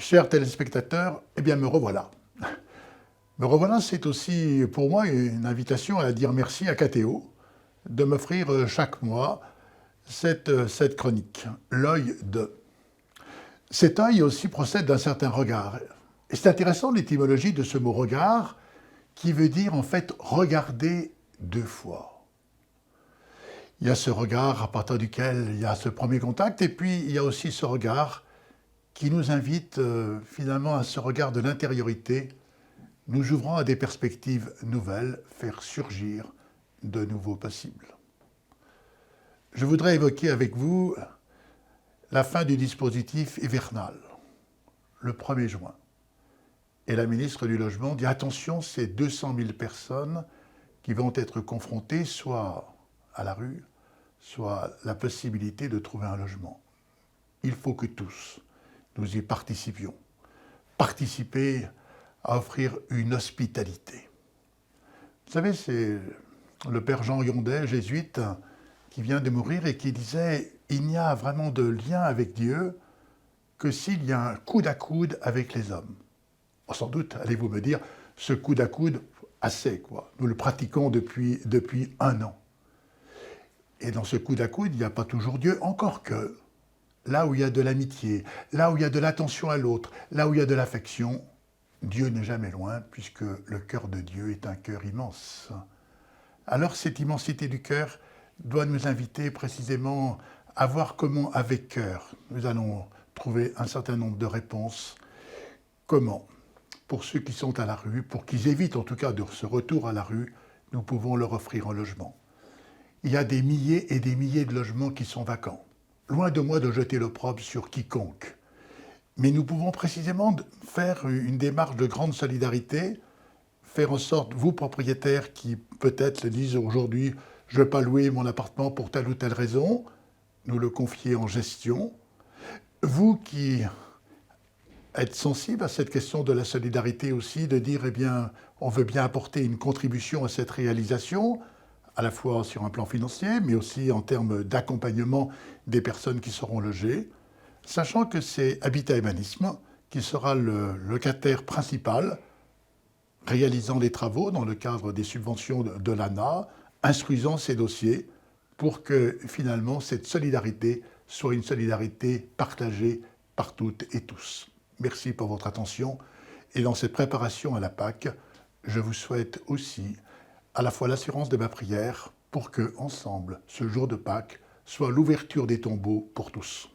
Chers téléspectateurs, eh bien me revoilà. Me revoilà, c'est aussi pour moi une invitation à dire merci à KTO de m'offrir chaque mois cette chronique, l'œil de. Cet œil aussi procède d'un certain regard. Et c'est intéressant l'étymologie de ce mot regard qui veut dire en fait regarder deux fois. Il y a ce regard à partir duquel il y a ce premier contact et puis il y a aussi ce regard qui nous invite finalement à ce regard de l'intériorité, nous ouvrant à des perspectives nouvelles, faire surgir de nouveaux possibles. Je voudrais évoquer avec vous la fin du dispositif hivernal, le 1er juin. Et la ministre du Logement dit attention, c'est 200 000 personnes qui vont être confrontées soit à la rue, soit à la possibilité de trouver un logement. Il faut que tous nous y participions. Participer à offrir une hospitalité. Vous savez, c'est le père Jean Yondet, jésuite, qui vient de mourir et qui disait « Il n'y a vraiment de lien avec Dieu que s'il y a un coude à coude avec les hommes. » Sans doute, allez-vous me dire, ce coude à coude, assez, quoi. Nous le pratiquons depuis 1 an. Et dans ce coude à coude, il n'y a pas toujours Dieu, encore que là où il y a de l'amitié, là où il y a de l'attention à l'autre, là où il y a de l'affection, Dieu n'est jamais loin, puisque le cœur de Dieu est un cœur immense. Alors cette immensité du cœur doit nous inviter précisément à voir comment, avec cœur, nous allons trouver un certain nombre de réponses. Comment, pour ceux qui sont à la rue, pour qu'ils évitent en tout cas de ce retour à la rue, nous pouvons leur offrir un logement. Il y a des milliers et des milliers de logements qui sont vacants. Loin de moi de jeter l'opprobre sur quiconque. Mais nous pouvons précisément faire une démarche de grande solidarité, faire en sorte, vous propriétaires qui peut-être le disent aujourd'hui, je ne veux pas louer mon appartement pour telle ou telle raison, nous le confier en gestion. Vous qui êtes sensibles à cette question de la solidarité aussi, de dire, eh bien, on veut bien apporter une contribution à cette réalisation, à la fois sur un plan financier, mais aussi en termes d'accompagnement des personnes qui seront logées, sachant que c'est Habitat Humanisme qui sera le locataire principal, réalisant les travaux dans le cadre des subventions de l'ANA, instruisant ces dossiers pour que finalement cette solidarité soit une solidarité partagée par toutes et tous. Merci pour votre attention et dans cette préparation à la Pâque, je vous souhaite aussi à la fois l'assurance de ma prière pour que, ensemble, ce jour de Pâques soit l'ouverture des tombeaux pour tous.